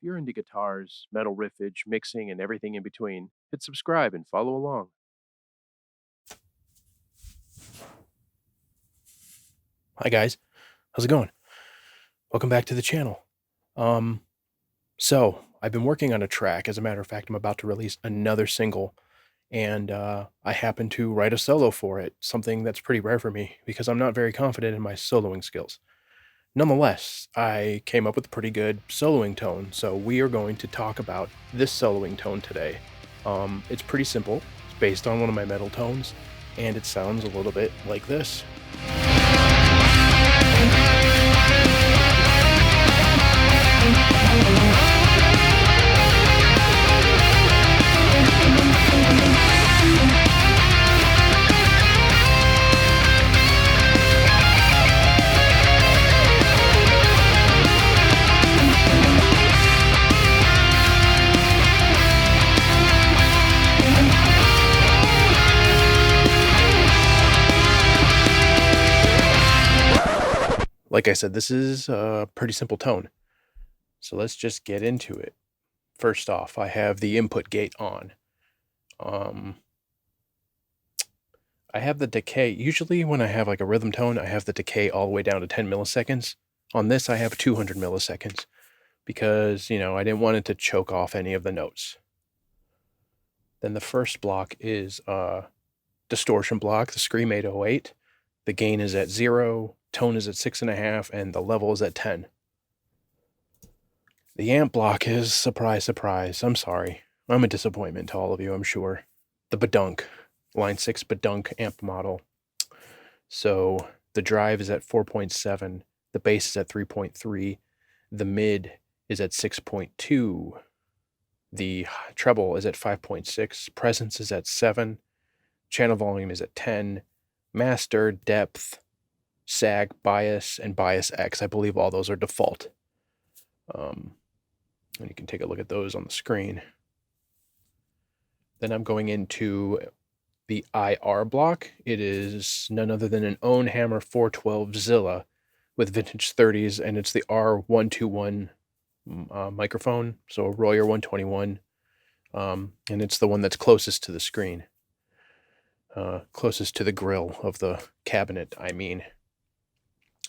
you're into guitars, metal riffage, mixing, and everything in between, hit subscribe and follow along. Hi guys, how's it going? Welcome back to the channel. So I've been working on a track. As a matter of fact, I'm about to release another single, and I happen to write a solo for it, something that's pretty rare for me because I'm not very confident in my soloing skills. Nonetheless, I came up with a pretty good soloing tone, so we are going to talk about this soloing tone today. It's pretty simple. It's based on one of my metal tones, and it sounds a little bit like this. Like I said, this is a pretty simple tone. So let's just get into it. First off, I have the input gate on. I have the decay. Usually when I have like a rhythm tone, I have the decay all the way down to 10 milliseconds. On this, I have 200 milliseconds because, I didn't want it to choke off any of the notes. Then the first block is distortion block, the Scream 808. The gain is at 0, tone is at 6.5, and the level is at 10. The amp block is, surprise, surprise, I'm sorry. I'm a disappointment to all of you, I'm sure. The Badonk, line 6 Badonk amp model. So the drive is at 4.7, the bass is at 3.3, the mid is at 6.2, the treble is at 5.6, presence is at 7, channel volume is at 10, master, depth, sag, bias, and bias X. I believe all those are default. And you can take a look at those on the screen. Then I'm going into the IR block. It is none other than an Owhammer 412 Zilla with vintage 30s, and it's the R121 microphone, so a Royer 121, and it's the one that's closest to the screen, closest to the grill of the cabinet, I mean.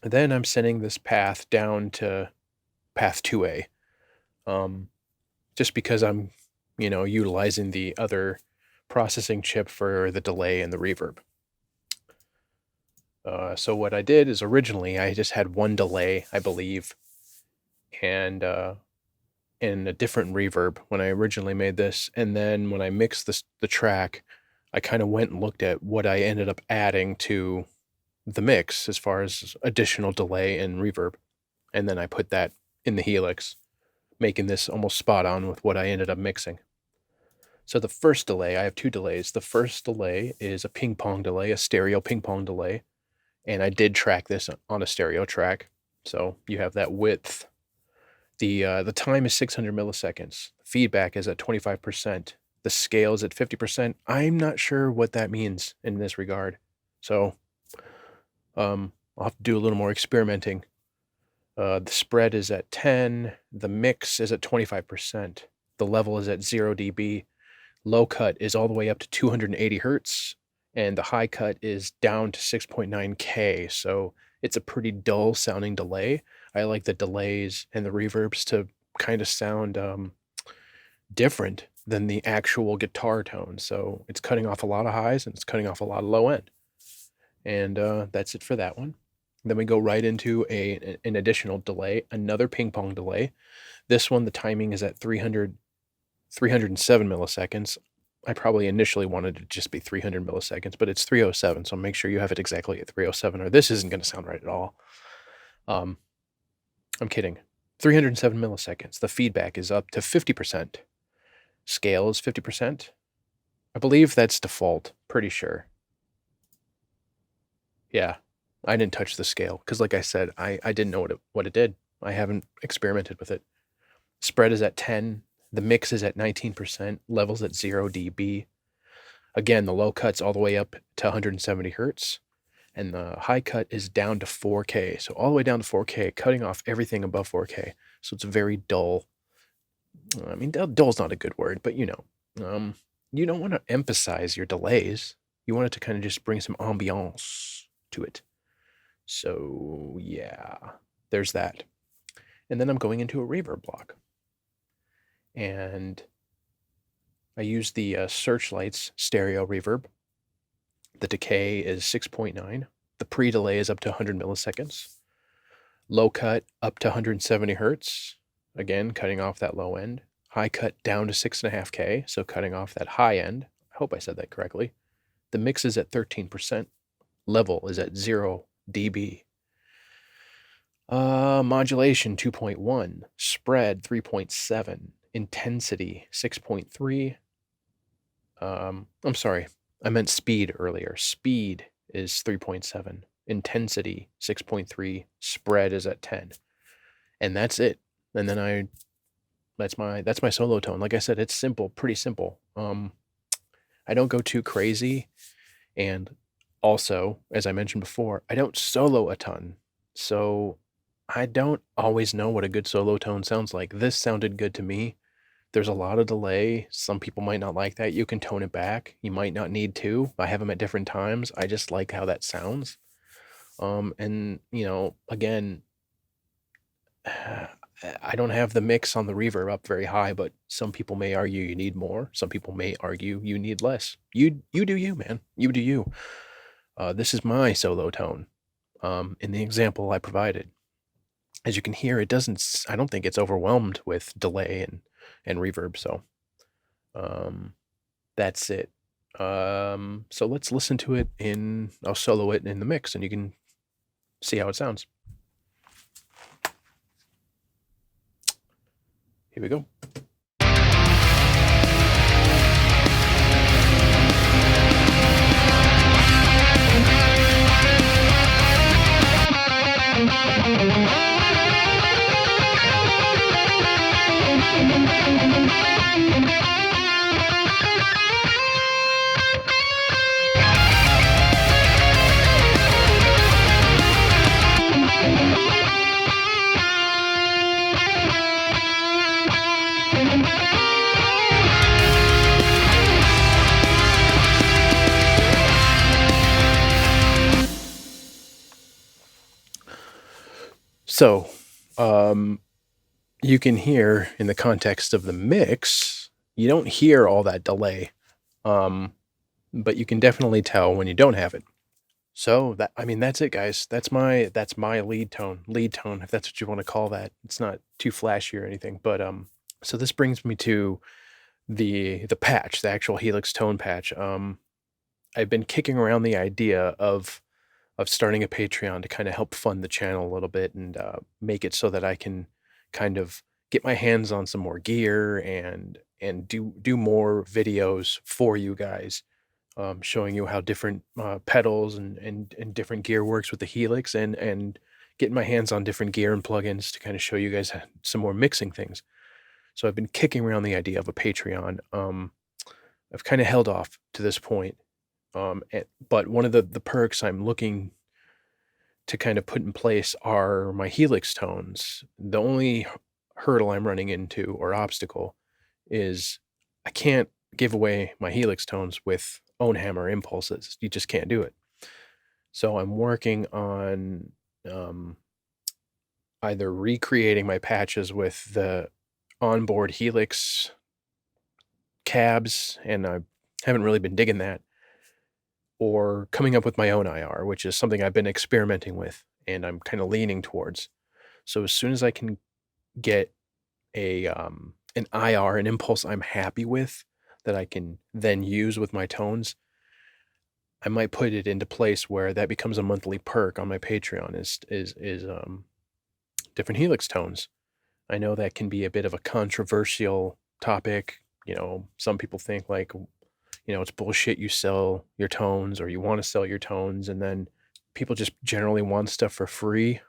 Then I'm sending this path down to path 2A, just because I'm, utilizing the other processing chip for the delay and the reverb. So what I did is originally I just had one delay, I believe, and in a different reverb when I originally made this. And then when I mixed the track, I kind of went and looked at what I ended up adding to the mix as far as additional delay and reverb. And then I put that in the Helix, making this almost spot on with what I ended up mixing. So the first delay, I have two delays. The first delay is a ping pong delay, a stereo ping pong delay. And I did track this on a stereo track. So you have that width. The time is 600 milliseconds. Feedback is at 25%. The scale is at 50%. I'm not sure what that means in this regard. So I'll have to do a little more experimenting. The spread is at 10. The mix is at 25%. The level is at 0 dB. Low cut is all the way up to 280 hertz. And the high cut is down to 6.9K. So it's a pretty dull sounding delay. I like the delays and the reverbs to kind of sound different than the actual guitar tone. So it's cutting off a lot of highs and it's cutting off a lot of low end. And that's it for that one. Then we go right into an additional delay, another ping pong delay. This one, the timing is at 307 milliseconds. I probably initially wanted it to just be 300 milliseconds, but it's 307, so make sure you have it exactly at 307, or this isn't going to sound right at all. I'm kidding. 307 milliseconds. The feedback is up to 50%. Scale is 50%. I believe that's default. Pretty sure. Yeah, I didn't touch the scale because, like I said, I didn't know what it did. I haven't experimented with it. Spread is at 10. The mix is at 19%. Levels at 0 dB. Again, the low cut's all the way up to 170 hertz. And the high cut is down to 4K. So all the way down to 4K, cutting off everything above 4K. So it's very dull. I mean, dull's not a good word, but you don't want to emphasize your delays. You want it to kind of just bring some ambiance to it. So yeah, there's that. And then I'm going into a reverb block. And I use the Searchlights stereo reverb. The decay is 6.9. The pre-delay is up to 100 milliseconds. Low cut up to 170 hertz. Again, cutting off that low end. High cut down to 6.5K, so cutting off that high end. I hope I said that correctly. The mix is at 13%. Level is at 0 dB. Modulation 2.1. Spread 3.7. Intensity 6.3. I'm sorry, I meant speed earlier. Speed is 3.7. Intensity 6.3. Spread is at 10. And that's it. And then that's my solo tone. Like I said, it's simple, pretty simple. I don't go too crazy, and also, as I mentioned before, I don't solo a ton. So I don't always know what a good solo tone sounds like. This sounded good to me. There's a lot of delay. Some people might not like that. You can tone it back. You might not need to. I have them at different times. I just like how that sounds. And again, I don't have the mix on the reverb up very high, but some people may argue you need more. Some people may argue you need less. You do you, man. You do you. This is my solo tone. In the example I provided, as you can hear, I don't think it's overwhelmed with delay and reverb. So, that's it. So let's listen to it I'll solo it in the mix and you can see how it sounds. Here we go. So, you can hear in the context of the mix, you don't hear all that delay, but you can definitely tell when you don't have it. So that's it, guys. That's my lead tone, if that's what you want to call that. It's not too flashy or anything, but so this brings me to the patch, the actual Helix tone patch. I've been kicking around the idea of starting a Patreon to kind of help fund the channel a little bit and make it so that I can kind of get my hands on some more gear and do more videos for you guys, showing you how different pedals and different gear works with the Helix, and getting my hands on different gear and plugins to kind of show you guys some more mixing things. So I've been kicking around the idea of a Patreon. I've kind of held off to this point. But one of the perks I'm looking to kind of put in place are my Helix tones. The only hurdle I'm running into, or obstacle, is I can't give away my Helix tones with Owhammer impulses. You just can't do it. So I'm working on either recreating my patches with the onboard Helix cabs, and I haven't really been digging that, or coming up with my own IR, which is something I've been experimenting with and I'm kind of leaning towards. So as soon as I can get an IR, an impulse I'm happy with, that I can then use with my tones, I might put it into place where that becomes a monthly perk on my Patreon is different Helix tones. I know that can be a bit of a controversial topic. Some people think like, it's bullshit you sell your tones, or you want to sell your tones, and then people just generally want stuff for free.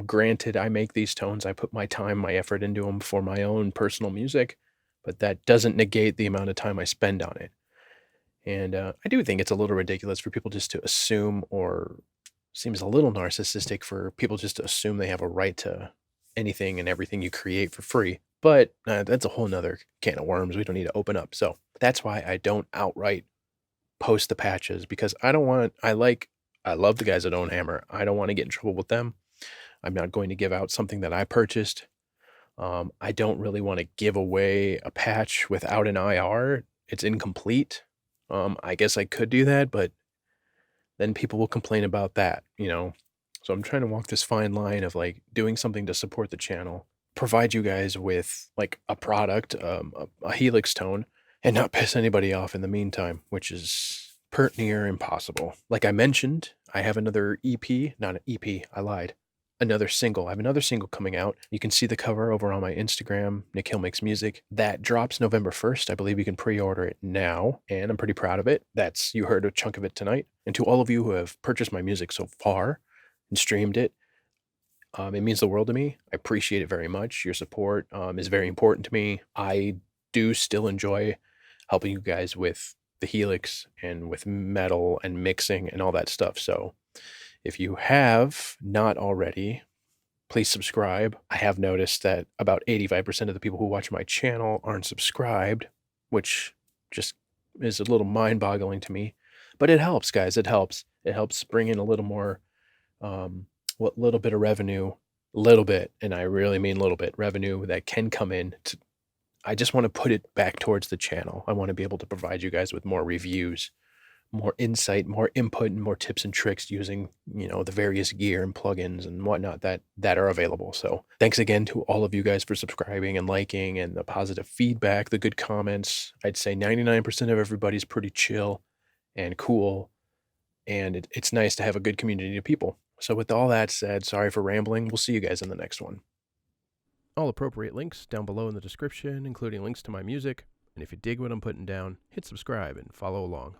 Granted, I make these tones, I put my time, my effort into them for my own personal music, but that doesn't negate the amount of time I spend on it. And I do think it's a little ridiculous for people just to assume, or seems a little narcissistic for people just to assume they have a right to anything and everything you create for free. But that's a whole nother can of worms we don't need to open up. So that's why I don't outright post the patches, because I don't want, I love the guys at Owhammer. I don't want to get in trouble with them. I'm not going to give out something that I purchased. I don't really want to give away a patch without an IR. It's incomplete. I guess I could do that, but then people will complain about that, you know? So I'm trying to walk this fine line of like doing something to support the channel, provide you guys with like a product, a Helix tone, and not piss anybody off in the meantime, which is pert near impossible. Like I mentioned, I have another EP, not an EP, I lied. Another single. I have another single coming out. You can see the cover over on my Instagram, nickhillmakesmusic. That drops November 1st. I believe you can pre-order it now, and I'm pretty proud of it. You heard a chunk of it tonight. And to all of you who have purchased my music so far and streamed it, it means the world to me. I appreciate it very much. Your support is very important to me. I do still enjoy helping you guys with the Helix and with metal and mixing and all that stuff. So if you have not already, please subscribe. I have noticed that about 85% of the people who watch my channel aren't subscribed, which just is a little mind-boggling to me. But it helps, guys. It helps. It helps bring in a little more, what little bit of revenue, little bit, and I really mean little bit, revenue that can come in. I just want to put it back towards the channel. I want to be able to provide you guys with more reviews, more insight, more input, and more tips and tricks using, you know, the various gear and plugins and whatnot that are available. So thanks again to all of you guys for subscribing and liking and the positive feedback, the good comments. I'd say 99% of everybody's pretty chill and cool, and it's nice to have a good community of people. So with all that said, sorry for rambling. We'll see you guys in the next one. All appropriate links down below in the description, including links to my music. And if you dig what I'm putting down, hit subscribe and follow along.